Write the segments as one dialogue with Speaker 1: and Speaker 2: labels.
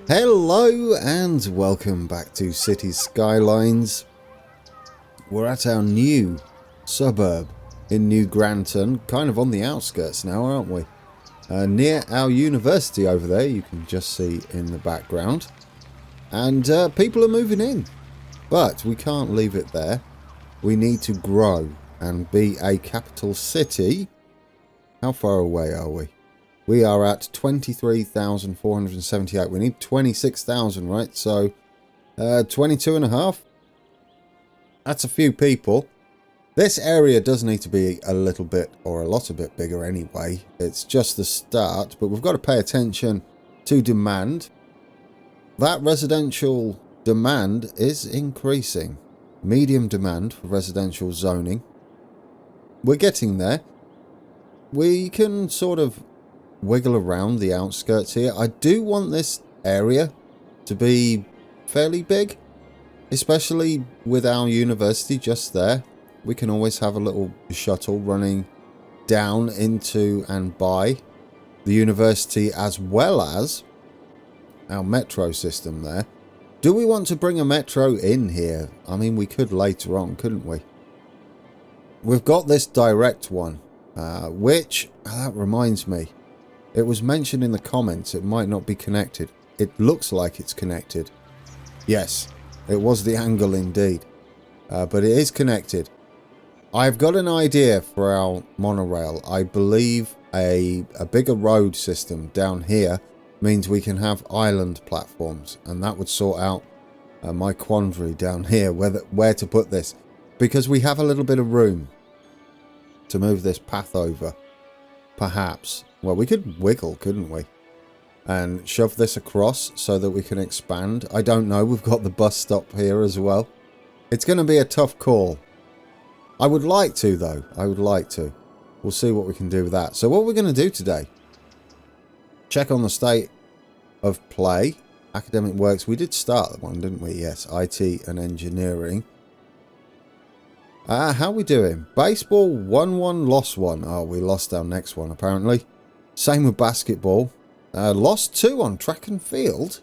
Speaker 1: Hello and welcome back to City Skylines. We're at our new suburb in New Granton, kind of on the outskirts now, aren't we? Near our university over there, you can just see in the background. And people are moving in, but we can't leave it there. We need to grow and be a capital city. How far away are we? We are at 23,478. We need 26,000, right? So, 22 and a half. That's a few people. This area does need to be a little bit, or a lot a bit bigger anyway. It's just the start, but we've got to pay attention to demand. That residential demand is increasing. Medium demand for residential zoning. We're getting there. We can sort of wiggle around the outskirts here. I do want this area to be fairly big, especially with our university just there. We can always have a little shuttle running down into and by the university, as well as our metro system there. Do we want to bring a metro in here? I mean, we could later on, couldn't we? We've got this direct one, which, that reminds me, it was mentioned in the comments it might not be connected. It looks like it's connected. Yes, it was the angle indeed. But it is connected. I've got an idea for our monorail. I believe a bigger road system down here means we can have island platforms. And that would sort out my quandary down here, where to put this. Because we have a little bit of room to move this path over. Perhaps. Well, we could wiggle, couldn't we? And shove this across so that we can expand. I don't know. We've got the bus stop here as well. It's going to be a tough call. I would like to, though. I would like to. We'll see what we can do with that. So what we're going to do today. Check on the state of play. Academic works. We did start that one, didn't we? Yes. IT and engineering. How are we doing? Baseball, 1-1, lost 1. Oh, we lost our next one, apparently. Same with basketball. Lost 2 on track and field.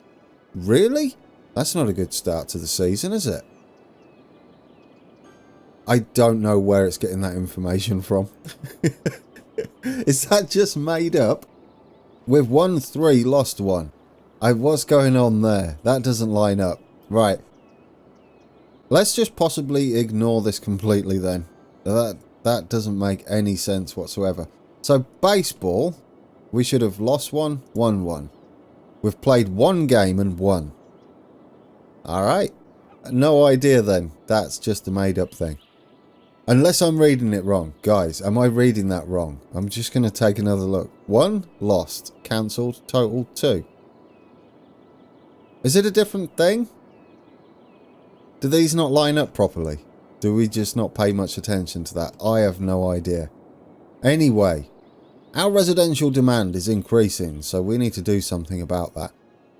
Speaker 1: Really? That's not a good start to the season, is it? I don't know where it's getting that information from. Is that just made up? We've won 3, lost 1. What's going on there? That doesn't line up. Right. Let's just possibly ignore this completely then. That doesn't make any sense whatsoever. So baseball, we should have lost 1, won 1. We've played 1 game and won. Alright. No idea then. That's just a made up thing. Unless I'm reading it wrong. Guys, am I reading that wrong? I'm just going to take another look. 1, lost, cancelled, total 2. Is it a different thing? Do these not line up properly? Do we just not pay much attention to that? I have no idea. Anyway, our residential demand is increasing, so we need to do something about that.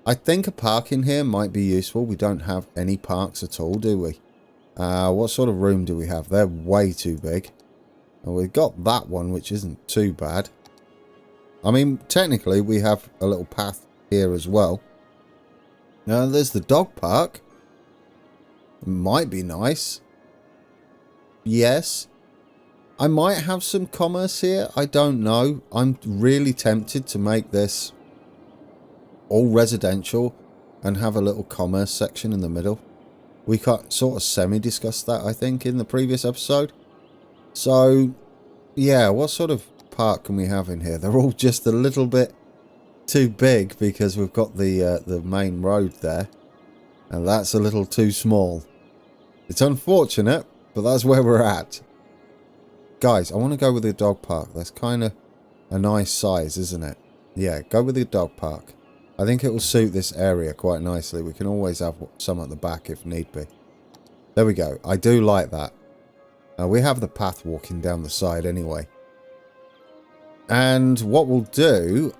Speaker 1: I think a park in here might be useful. We don't have any parks at all, do we? What sort of room do we have? They're way too big. And we've got that one, which isn't too bad. I mean, technically, we have a little path here as well. Now, there's the dog park. Might be nice. Yes. I might have some commerce here. I don't know. I'm really tempted to make this all residential and have a little commerce section in the middle. We sort of semi-discussed that, I think, in the previous episode. So, yeah, what sort of park can we have in here? They're all just a little bit too big because we've got the main road there. And that's a little too small. It's unfortunate, but that's where we're at. Guys, I want to go with the dog park. That's kind of a nice size, isn't it? Yeah, go with the dog park. I think it will suit this area quite nicely. We can always have some at the back if need be. There we go. I do like that. We have the path walking down the side anyway. And what we'll do,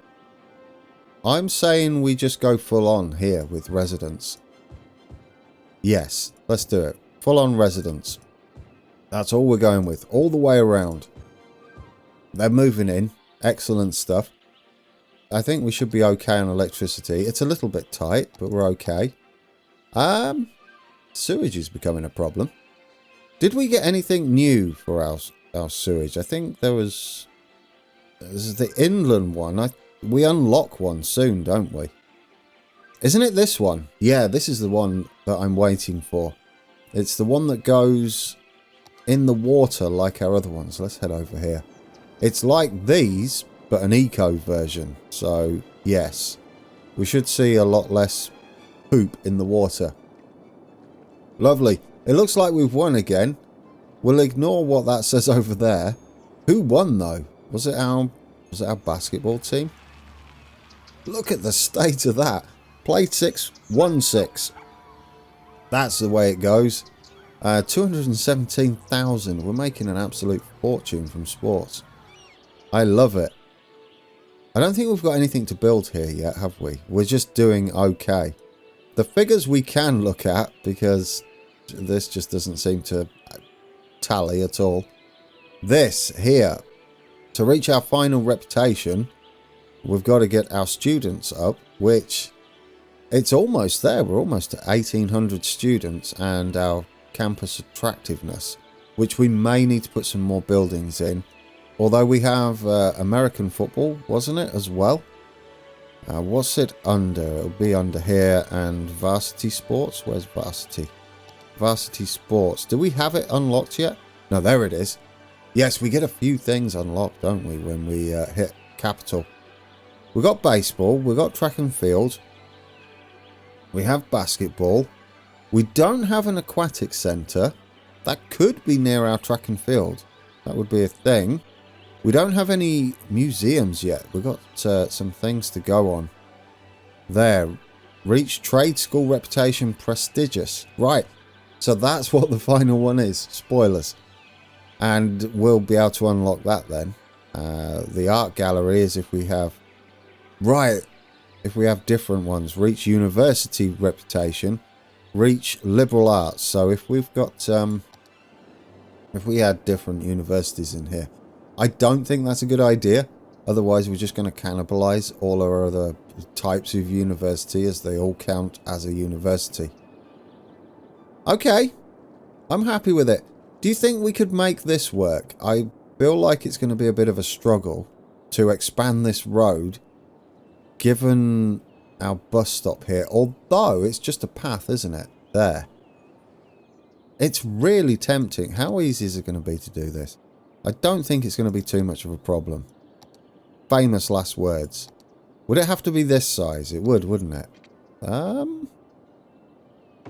Speaker 1: I'm saying we just go full on here with residents. Yes, let's do it. Full on residents. That's all we're going with. All the way around. They're moving in. Excellent stuff. I think we should be okay on electricity. It's a little bit tight, but we're okay. Sewage is becoming a problem. Did we get anything new for our sewage? I think there was... This is the inland one. We unlock one soon, don't we? Isn't it this one? Yeah, this is the one that I'm waiting for. It's the one that goes in the water like our other ones. Let's head over here. It's like these, but an eco version. So, yes. We should see a lot less poop in the water. Lovely. It looks like we've won again. We'll ignore what that says over there. Who won, though? Was it our basketball team? Look at the state of that. Played 6, won 6. That's the way it goes. 217,000. We're making an absolute fortune from sports. I love it. I don't think we've got anything to build here yet, have we? We're just doing okay. The figures we can look at, because this just doesn't seem to tally at all. This here. To reach our final reputation, we've got to get our students up, which it's almost there. We're almost at 1,800 students, and our campus attractiveness, which we may need to put some more buildings in. Although we have American football, wasn't it, as well? What's it under? It'll be under here, and varsity sports. Where's varsity? Varsity sports. Do we have it unlocked yet? No, there it is. Yes, we get a few things unlocked, don't we, when we hit capital. We got baseball. We got track and field. We have basketball. We don't have an aquatic centre. That could be near our track and field. That would be a thing. We don't have any museums yet. We've got some things to go on. There. Reach trade school reputation prestigious. Right. So that's what the final one is. Spoilers. And we'll be able to unlock that then. The art gallery is if we have... Right. If we have different ones. Reach university reputation. Reach liberal arts. So if we've got... if we had different universities in here. I don't think that's a good idea. Otherwise, we're just going to cannibalize all our other types of university, as they all count as a university. Okay. I'm happy with it. Do you think we could make this work? I feel like it's going to be a bit of a struggle to expand this road, given our bus stop here. Although, it's just a path, isn't it? There. It's really tempting. How easy is it going to be to do this? I don't think it's going to be too much of a problem. Famous last words. Would it have to be this size? It would, wouldn't it?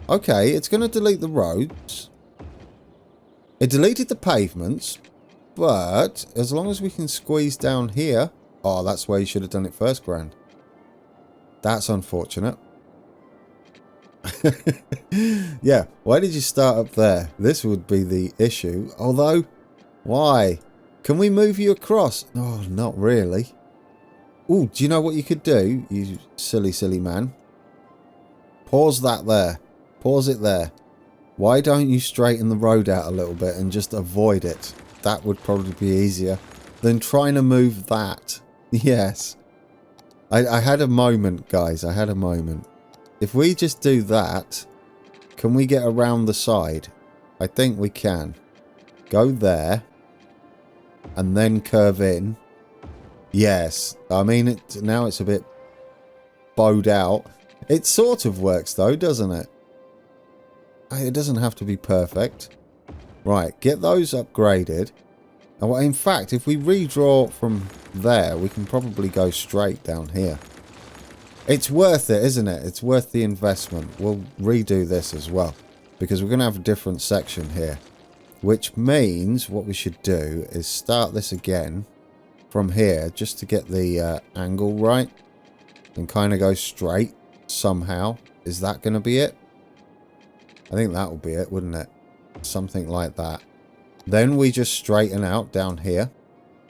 Speaker 1: Okay, it's going to delete the roads. It deleted the pavements. But as long as we can squeeze down here... Oh, that's where you should have done it first, Grand. That's unfortunate. Yeah, why did you start up there? This would be the issue. Although... Why? Can we move you across? Oh, not really. Oh, do you know what you could do, you silly, silly man? Pause that there. Pause it there. Why don't you straighten the road out a little bit and just avoid it? That would probably be easier than trying to move that. Yes. I had a moment, guys. I had a moment. If we just do that, can we get around the side? I think we can. Go there. And then curve in. Yes. I mean, now it's a bit bowed out. It sort of works though, doesn't it? It doesn't have to be perfect. Right, get those upgraded. And in fact, if we redraw from there, we can probably go straight down here. It's worth it, isn't it? It's worth the investment. We'll redo this as well, because we're going to have a different section here. Which means what we should do is start this again from here, just to get the angle right. And kind of go straight somehow. Is that going to be it? I think that will be it, wouldn't it? Something like that. Then we just straighten out down here.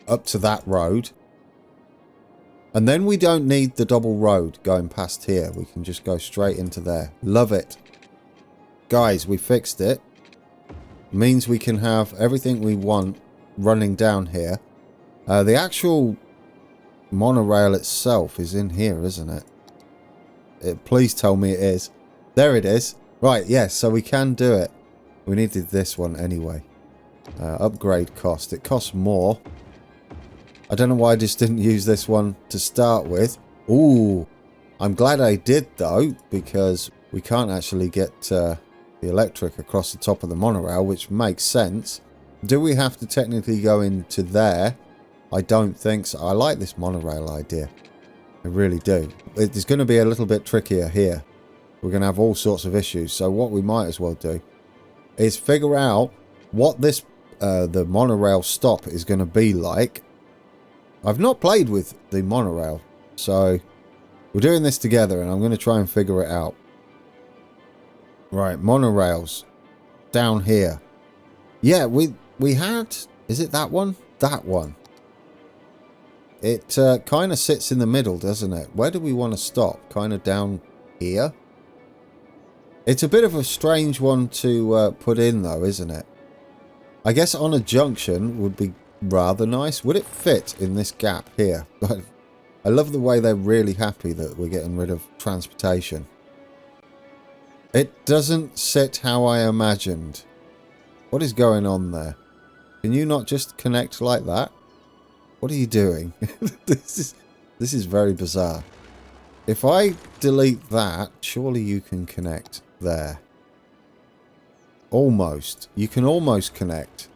Speaker 1: Up to that road. And then we don't need the double road going past here. We can just go straight into there. Love it. Guys, we fixed it. Means we can have everything we want running down here. The actual monorail itself is in here, isn't it? Please tell me it is. There it is. Right, yes, so we can do it. We needed this one anyway. Upgrade cost. It costs more. I don't know why I just didn't use this one to start with. Ooh, I'm glad I did though, because we can't actually get the electric across the top of the monorail, which makes sense. Do we have to technically go into there? I don't think so. I like this monorail idea. I really do. It's going to be a little bit trickier here. We're going to have all sorts of issues. So what we might as well do is figure out what this the monorail stop is going to be like. I've not played with the monorail, so we're doing this together and I'm going to try and figure it out. Right, monorails down here. Yeah, we had, is it that one? That one. It kind of sits in the middle, doesn't it? Where do we want to stop? Kind of down here? It's a bit of a strange one to put in though, isn't it? I guess on a junction would be rather nice. Would it fit in this gap here? I love the way they're really happy that we're getting rid of transportation. It doesn't sit how I imagined. What is going on there? Can you not just connect like that? What are you doing? This is very bizarre. If I delete that, surely you can connect there. Almost. You can almost connect.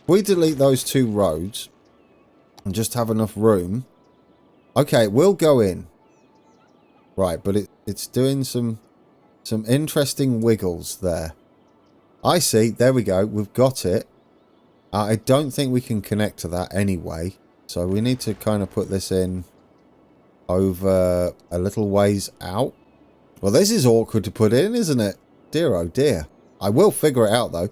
Speaker 1: If we delete those two roads and just have enough room. Okay, we'll go in. Right, but it's doing some interesting wiggles there. I see. There we go. We've got it. I don't think we can connect to that anyway. So we need to kind of put this in over a little ways out. Well, this is awkward to put in, isn't it? Dear, oh dear. I will figure it out, though.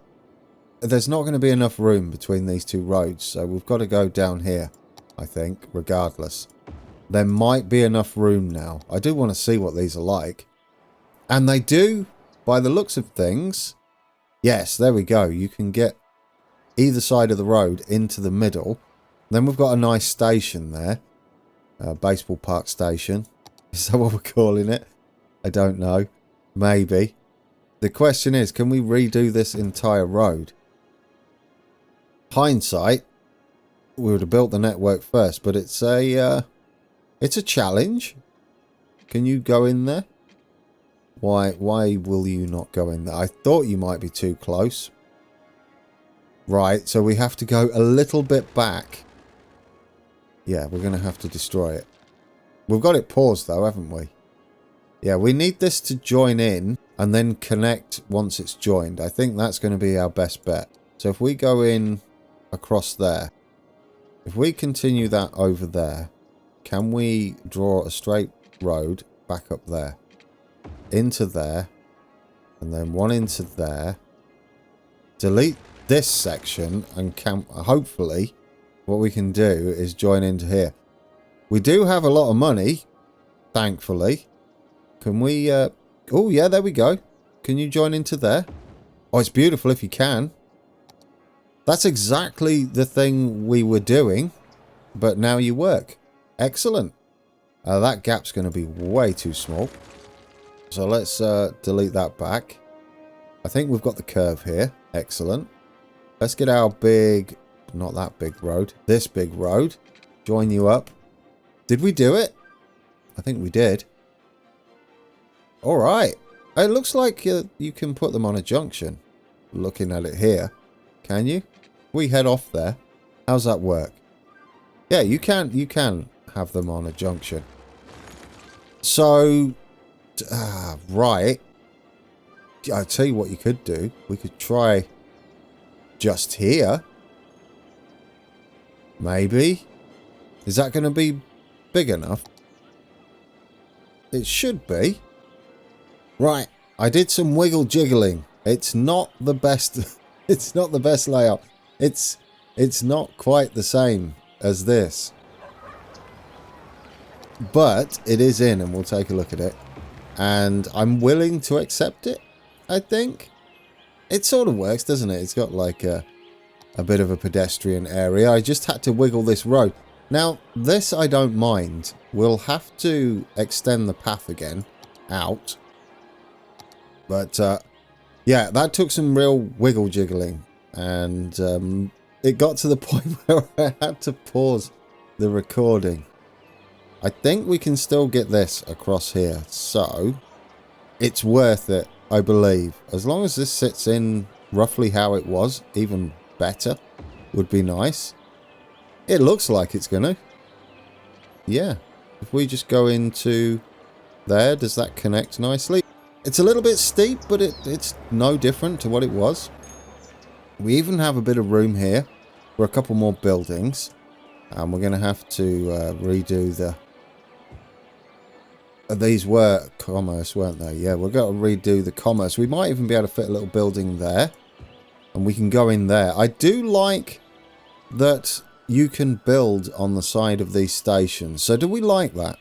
Speaker 1: There's not going to be enough room between these two roads, so we've got to go down here, I think, regardless. There might be enough room now. I do want to see what these are like. And they do, by the looks of things. Yes, there we go. You can get either side of the road into the middle. Then we've got a nice station there. Baseball park station. Is that what we're calling it? I don't know. Maybe. The question is, can we redo this entire road? Hindsight, we would have built the network first, but it's a challenge. Can you go in there? Why will you not go in there? I thought you might be too close. Right, so we have to go a little bit back. Yeah, we're going to have to destroy it. We've got it paused though, haven't we? Yeah, we need this to join in and then connect once it's joined. I think that's going to be our best bet. So if we go in across there, if we continue that over there, can we draw a straight road back up there? Into there, and then one into there. Delete this section, and hopefully what we can do is join into here. We do have a lot of money, thankfully. Can we, oh yeah, there we go. Can you join into there? Oh, it's beautiful if you can. That's exactly the thing we were doing, but now you work. Excellent. That gap's going to be way too small. So let's delete that back. I think we've got the curve here. Excellent. Let's get our big, not that big road, this big road. Join you up. Did we do it? I think we did. All right. It looks like you can put them on a junction. Looking at it here. Can you? We head off there. How's that work? Yeah, you can have them on a junction. So, right. I'll tell you what you could do. We could try just here. Maybe. Is that going to be big enough? It should be. Right. I did some wiggle jiggling. It's not the best. It's not the best layout. It's not quite the same as this. But it is in, and we'll take a look at it. And I'm willing to accept it, I think. It sort of works, doesn't it? It's got like a bit of a pedestrian area. I just had to wiggle this road. Now, this I don't mind. We'll have to extend the path again out. But, yeah, that took some real wiggle jiggling. And it got to the point where I had to pause the recording. I think we can still get this across here. So, it's worth it, I believe. As long as this sits in roughly how it was, even better would be nice. It looks like it's gonna. Yeah. If we just go into there, does that connect nicely? It's a little bit steep, but it's no different to what it was. We even have a bit of room here for a couple more buildings. And we're going to have to redo the... These were commerce, weren't they? Yeah, we're going to redo the commerce. We might even be able to fit a little building there. And we can go in there. I do like that you can build on the side of these stations. So do we like that?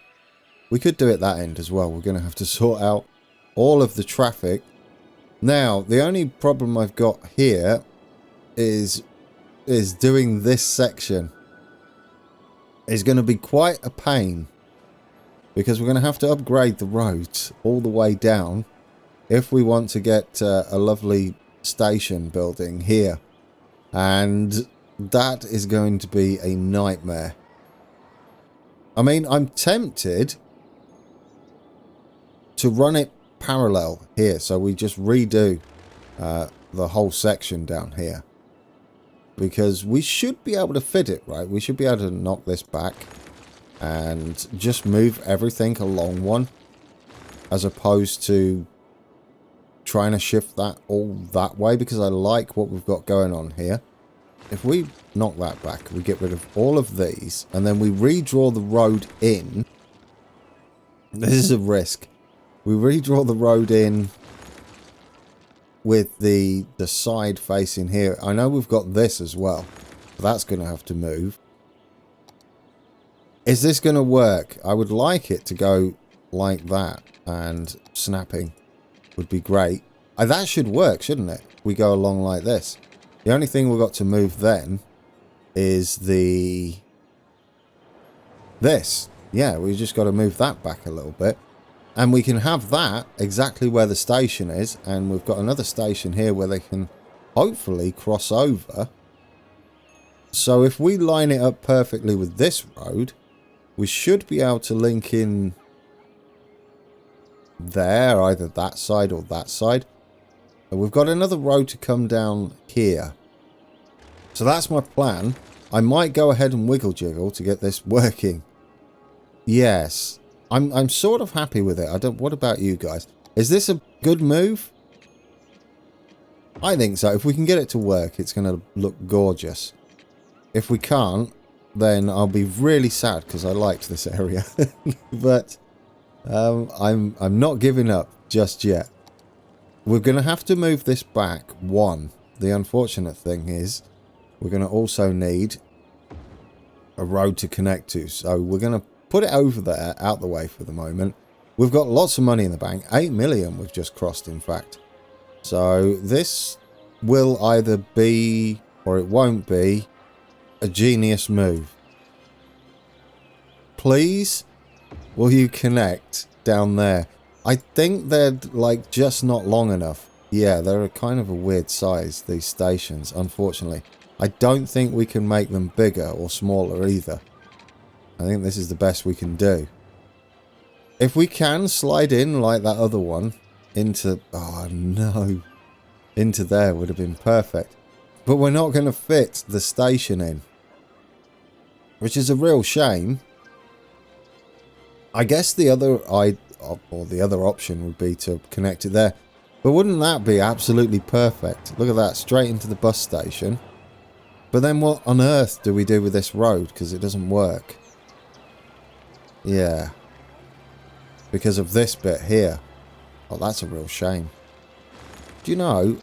Speaker 1: We could do it that end as well. We're going to have to sort out all of the traffic. Now, the only problem I've got here is doing this section. Is going to be quite a pain. Because we're going to have to upgrade the roads all the way down. If we want to get a lovely station building here. And that is going to be a nightmare. I mean, I'm tempted to run it parallel here. So we just redo the whole section down here. Because we should be able to fit it, right? We should be able to knock this back. And just move everything along one. As opposed to trying to shift that all that way. Because I like what we've got going on here. If we knock that back, we get rid of all of these. And then we redraw the road in. This is a risk. We redraw the road in with the side facing here. I know we've got this as well. That's going to have to move. Is this going to work? I would like it to go like that. And snapping would be great. That should work, shouldn't it? We go along like this. The only thing we've got to move then is this. Yeah, we just got to move that back a little bit. And we can have that exactly where the station is. And we've got another station here where they can hopefully cross over. So if we line it up perfectly with this road, we should be able to link in there, either that side or that side. And we've got another road to come down here. So that's my plan. I might go ahead and wiggle jiggle to get this working. Yes. I'm sort of happy with it. What about you guys? Is this a good move? I think so. If we can get it to work, it's going to look gorgeous. If we can't, then I'll be really sad because I liked this area. But I'm not giving up just yet. We're going to have to move this back one. The unfortunate thing is we're going to also need a road to connect to. So we're going to put it over there, out the way for the moment. We've got lots of money in the bank. 8 million we've just crossed, in fact. So this will either be, or it won't be, a genius move. Please, will you connect down there? I think they're like just not long enough. Yeah, they're a kind of a weird size, these stations, unfortunately. I don't think we can make them bigger or smaller either. I think this is the best we can do. If we can slide in like that other one into... Oh, no. Into there would have been perfect. But we're not going to fit the station in. Which is a real shame. I guess the other option would be to connect it there. But wouldn't that be absolutely perfect? Look at that, straight into the bus station. But then what on earth do we do with this road? Because it doesn't work. Yeah. Because of this bit here. Oh, that's a real shame. Do you know,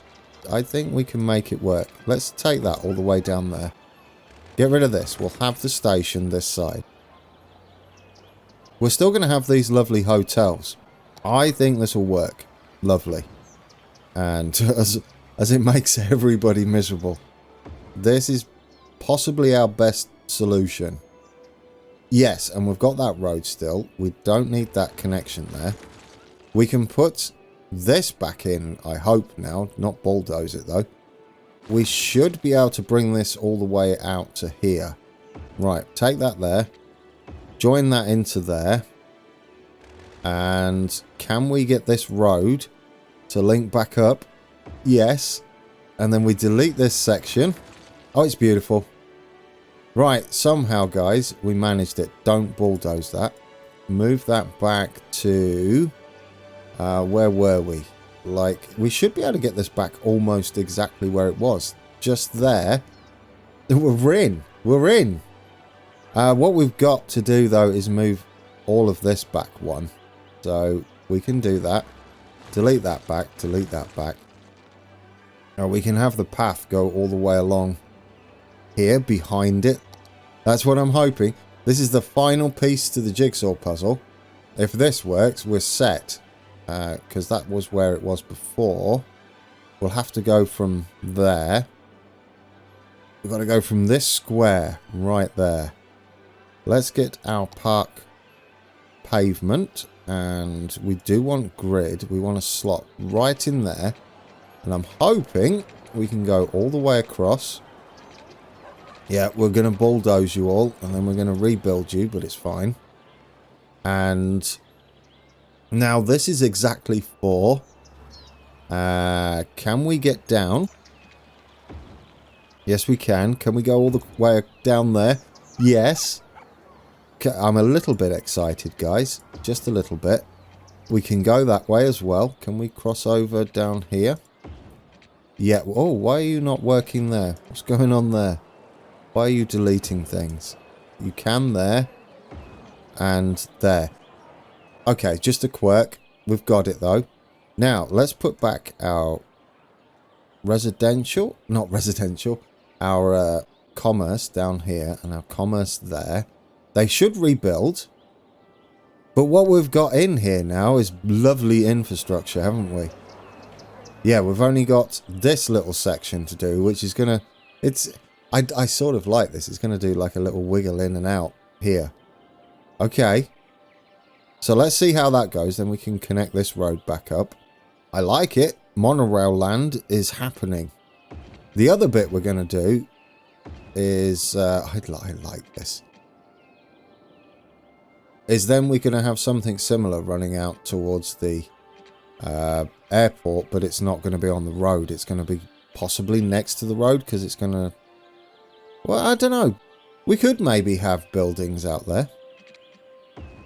Speaker 1: I think we can make it work. Let's take that all the way down there. Get rid of this. We'll have the station this side. We're still going to have these lovely hotels. I think this will work. Lovely. And as it makes everybody miserable. This is possibly our best solution. Yes, and we've got that road still. We don't need that connection there. We can put this back in, I hope now. Not bulldoze it, though. We should be able to bring this all the way out to here. Right, take that there. Join that into there. And can we get this road to link back up? Yes. And then we delete this section. Oh, it's beautiful. Right, somehow, guys, we managed it. Don't bulldoze that. Move that back to... where were we? Like, we should be able to get this back almost exactly where it was. Just there. We're in. We're in. What we've got to do, though, is move all of this back one. So, we can do that. Delete that back. Delete that back. Now, we can have the path go all the way along here, behind it. That's what I'm hoping. This is the final piece to the jigsaw puzzle. If this works, we're set. Because that was where it was before. We'll have to go from there. We've got to go from this square right there. Let's get our park pavement. And we do want grid. We want a slot right in there. And I'm hoping we can go all the way across. Yeah, we're going to bulldoze you all. And then we're going to rebuild you, but it's fine. And... now, this is exactly 4. Can we get down? Yes, we can. Can we go all the way down there? Yes. I'm a little bit excited, guys. Just a little bit. We can go that way as well. Can we cross over down here? Yeah. Oh, why are you not working there? What's going on there? Why are you deleting things? You can there. And there. Okay, just a quirk. We've got it, though. Now, let's put back our residential. Not residential. Our commerce down here and our commerce there. They should rebuild. But what we've got in here now is lovely infrastructure, haven't we? Yeah, we've only got this little section to do, which is going to... I sort of like this. It's going to do like a little wiggle in and out here. Okay. So let's see how that goes. Then we can connect this road back up. I like it. Monorail land is happening. The other bit we're going to do is... I like this. Is then we're going to have something similar running out towards the airport, but it's not going to be on the road. It's going to be possibly next to the road because it's going to... well, I don't know. We could maybe have buildings out there.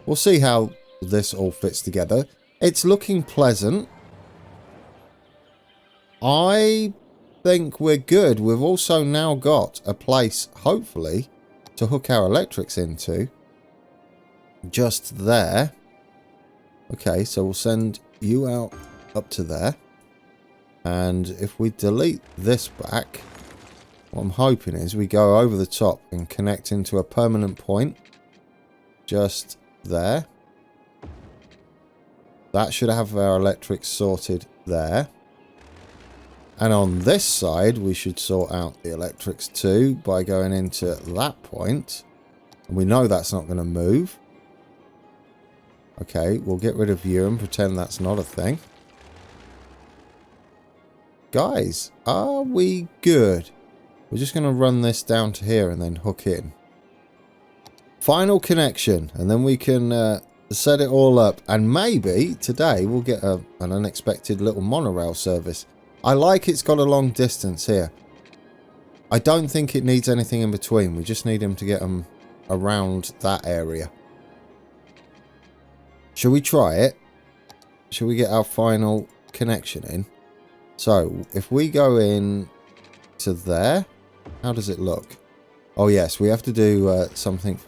Speaker 1: We'll see how this all fits together. It's looking pleasant. I think we're good. We've also now got a place, hopefully, to hook our electrics into. Just there. Okay, so we'll send you out up to there. And if we delete this back, what I'm hoping is we go over the top and connect into a permanent point. Just there. That should have our electrics sorted there. And on this side, we should sort out the electrics too by going into that point. And we know that's not going to move. Okay, we'll get rid of you and pretend that's not a thing. Guys, are we good? We're just going to run this down to here and then hook in. Final connection. And then we can set it all up. And maybe today we'll get an unexpected little monorail service. I like it's got a long distance here. I don't think it needs anything in between. We just need him to get them around that area. Shall we try it? Shall we get our final connection in? So, if we go in to there, how does it look? Oh yes, we have to do something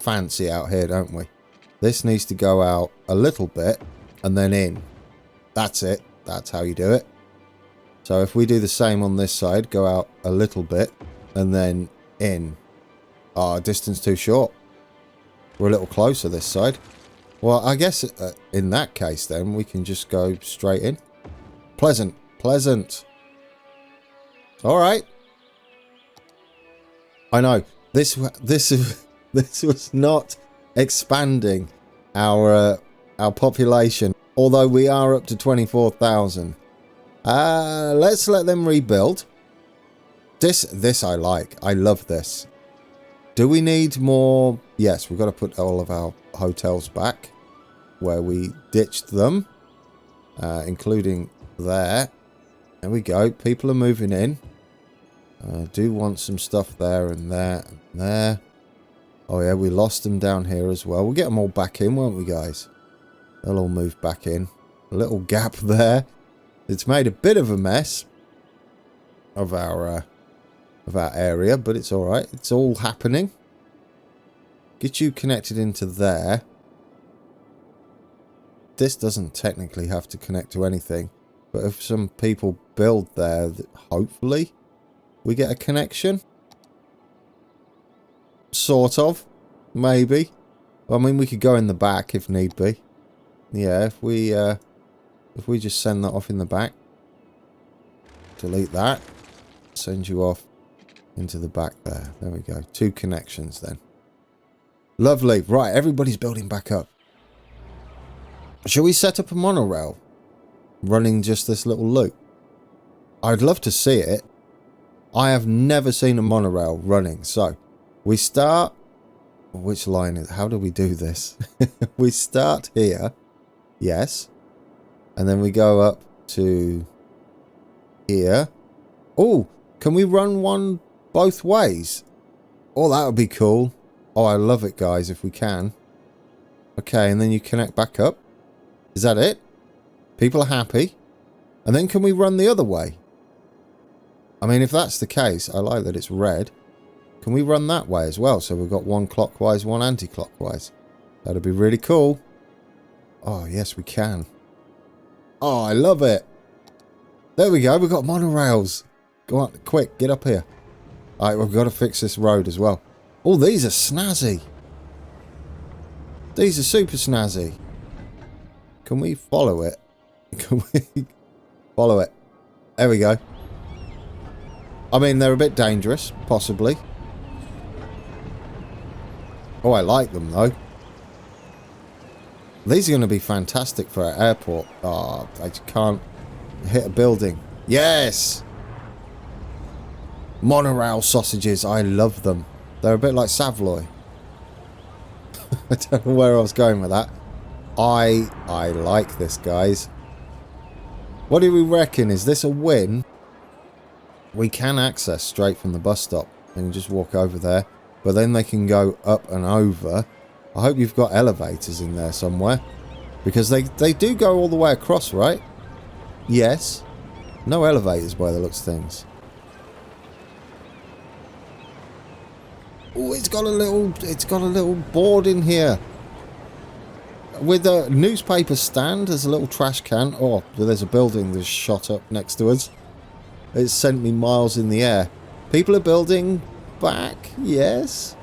Speaker 1: fancy out here, don't we? This needs to go out a little bit and then in. That's it. That's how you do it. So if we do the same on this side, go out a little bit and then in. Ah, distance too short. We're a little closer this side. Well, I guess in that case then we can just go straight in. Pleasant. Pleasant. All right. I know. This This was not expanding our population, although we are up to 24,000. Let's let them rebuild. This I like. I love this. Do we need more? Yes, we've got to put all of our hotels back where we ditched them, including there. There we go. People are moving in. I do want some stuff there and there and there. Oh yeah, we lost them down here as well. We'll get them all back in, won't we, guys? They'll all move back in. A little gap there. It's made a bit of a mess of our area, but it's all right. It's all happening. Get you connected into there. This doesn't technically have to connect to anything, but if some people build there, hopefully we get a connection. Sort of. Maybe. I mean, we could go in the back if need be. Yeah, if we just send that off in the back. Delete that. Send you off into the back there. There we go. 2 connections then. Lovely. Right, everybody's building back up. Shall we set up a monorail? Running just this little loop. I'd love to see it. I have never seen a monorail running. So, we start... Which line is... How do we do this? We start here. Yes. And then we go up to here. Oh, can we run one both ways? Oh, that would be cool. Oh, I love it, guys, if we can. Okay, and then you connect back up. Is that it? People are happy. And then can we run the other way? I mean, if that's the case, I like that it's red. Can we run that way as well? So we've got one clockwise, one anti-clockwise. That'd be really cool. Oh, yes, we can. Oh, I love it. There we go. We've got monorails. Go on, quick, get up here. All right, we've got to fix this road as well. Oh, these are snazzy. These are super snazzy. Can we follow it? Can we follow it? There we go. I mean, they're a bit dangerous, possibly. Oh, I like them, though. These are going to be fantastic for our airport. Oh, I just can't hit a building. Yes! Monorail sausages. I love them. They're a bit like Savoy. I don't know where I was going with that. I like this, guys. What do we reckon? Is this a win? We can access straight from the bus stop. They can just walk over there. But then they can go up and over. I hope you've got elevators in there somewhere. Because they do go all the way across, right? Yes. No elevators by the looks of things. Oh, it's got a little board in here. With a newspaper stand, there's a little trash can. Oh, there's a building that's shot up next to us. It sent me miles in the air. People are building back, yes.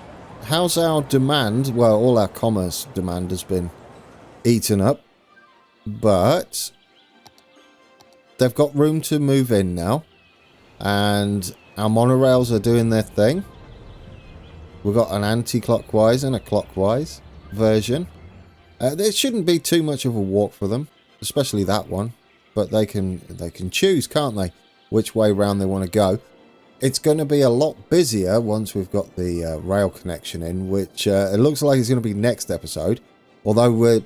Speaker 1: How's our demand? Well, all our commerce demand has been eaten up. But they've got room to move in now. And our monorails are doing their thing. We've got an anti-clockwise and a clockwise version. There shouldn't be too much of a walk for them, especially that one. But they can choose, can't they, which way round they want to go. It's going to be a lot busier once we've got the rail connection in, which it looks like it's going to be next episode. Although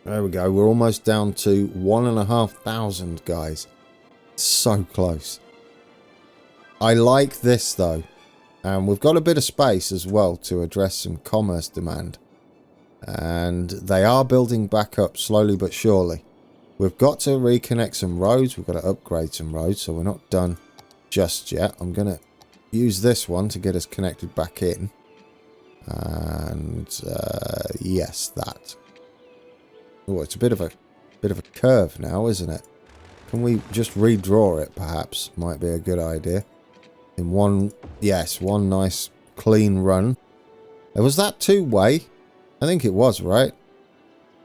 Speaker 1: there we go, we're almost down to 1,500 guys. So close. I like this though. And we've got a bit of space as well to address some commerce demand. And they are building back up slowly but surely. We've got to reconnect some roads. We've got to upgrade some roads, so we're not done just yet. I'm going to use this one to get us connected back in. And yes, that. Oh, it's a bit of a curve now, isn't it? Can we just redraw it, perhaps? Might be a good idea. In one, yes, one nice clean run. Was that two-way? I think it was, right?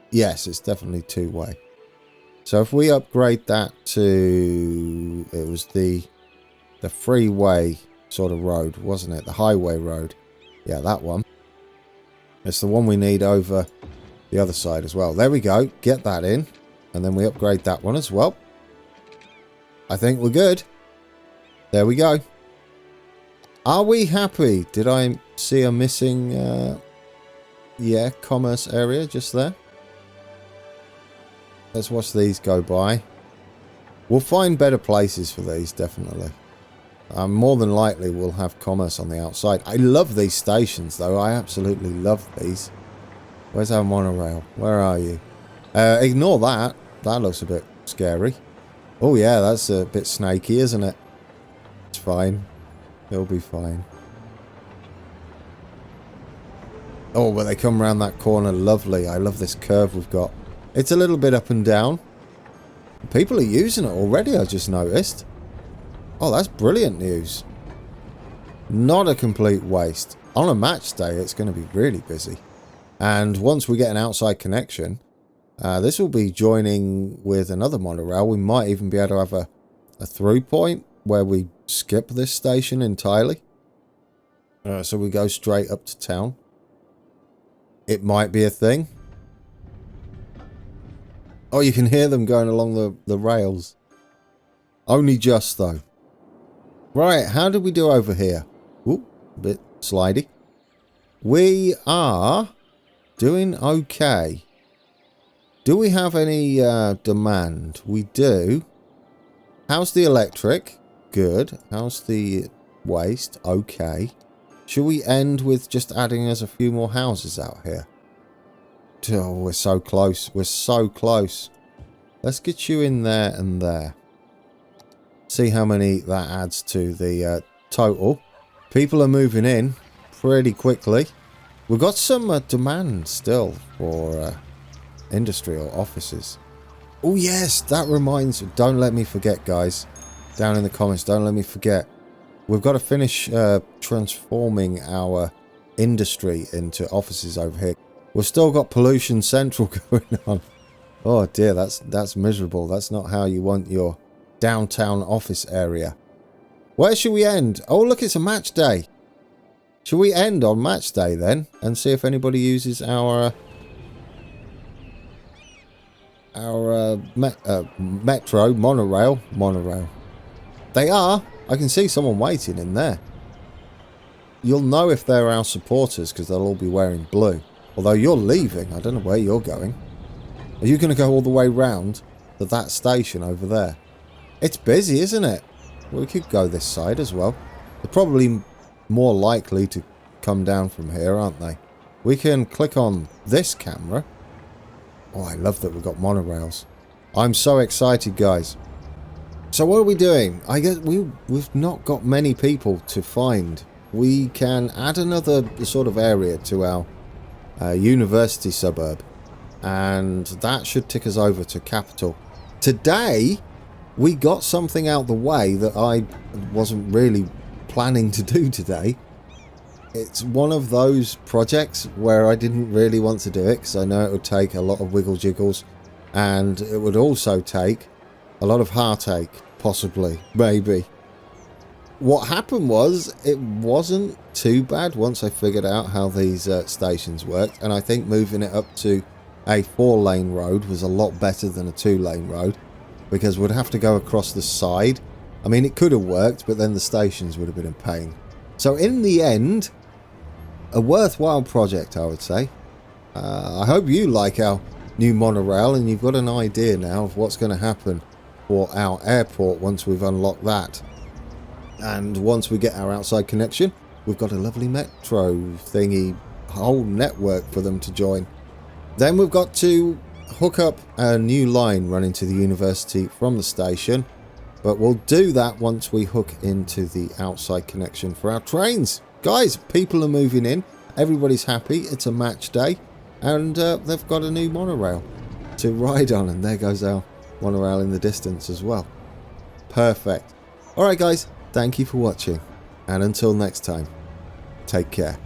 Speaker 1: Yes, it's definitely two-way. So if we upgrade that to... It was the freeway sort of road, wasn't it? The highway road. Yeah, that one. It's the one we need over the other side as well. There we go. Get that in. And then we upgrade that one as well. I think we're good. There we go. Are we happy? Did I see a missing, yeah, commerce area just there? Let's watch these go by. We'll find better places for these, definitely. More than likely we'll have commerce on the outside. I love these stations, though. I absolutely love these. Where's our monorail? Where are you? Ignore that. That looks a bit scary. Oh, yeah, that's a bit snaky, isn't it? It's fine. It'll be fine. Oh, but they come around that corner. Lovely. I love this curve we've got. It's a little bit up and down. People are using it already, I just noticed. Oh, that's brilliant news. Not a complete waste. On a match day, it's going to be really busy. And once we get an outside connection, this will be joining with another monorail. We might even be able to have a through point where we skip this station entirely. So we go straight up to town. It might be a thing. Oh, you can hear them going along the rails. Only just, though. Right, how did we do over here? Ooh, a bit slidey. We are doing okay. Do we have any demand? We do. How's the electric? Good. How's the waste? Okay. Should we end with just adding us a few more houses out here? Oh, we're so close. We're so close. Let's get you in there and there. See how many that adds to the total. People are moving in pretty quickly. We've got some demand still for industrial offices. Oh, yes. That reminds me. Don't let me forget, guys. Down in the comments, don't let me forget. We've got to finish transforming our industry into offices over here. We've still got pollution central going on. Oh dear, that's miserable. That's not how you want your downtown office area. Where should we end? Oh, look, it's a match day. Should we end on match day then and see if anybody uses our monorail? They are. I can see someone waiting in there. You'll know if they're our supporters because they'll all be wearing blue. Although you're leaving. I don't know where you're going. Are you going to go all the way round to that station over there? It's busy, isn't it? Well, we could go this side as well. They're probably more likely to come down from here, aren't they? We can click on this camera. Oh, I love that we've got monorails. I'm so excited, guys. So what are we doing? I guess we've not got many people to find. We can add another sort of area to our university suburb, and that should tick us over to capital. Today we got something out the way that I wasn't really planning to do today. It's one of those projects where I didn't really want to do it because I know it would take a lot of wiggle jiggles, and it would also take a lot of heartache, possibly, maybe. What happened was, it wasn't too bad once I figured out how these stations worked, and I think moving it up to a 4-lane road was a lot better than a 2-lane road, because we'd have to go across the side. I mean, it could have worked, but then the stations would have been a pain. So in the end, a worthwhile project, I would say. I hope you like our new monorail, and you've got an idea now of what's going to happen for our airport once we've unlocked that. And once we get our outside connection, we've got a lovely metro thingy, whole network for them to join. Then we've got to hook up a new line running to the university from the station. But we'll do that once we hook into the outside connection for our trains. Guys, people are moving in. Everybody's happy. It's a match day. And they've got a new monorail to ride on. And there goes our monorail in the distance as well. Perfect. Alright guys, thank you for watching. And until next time, take care.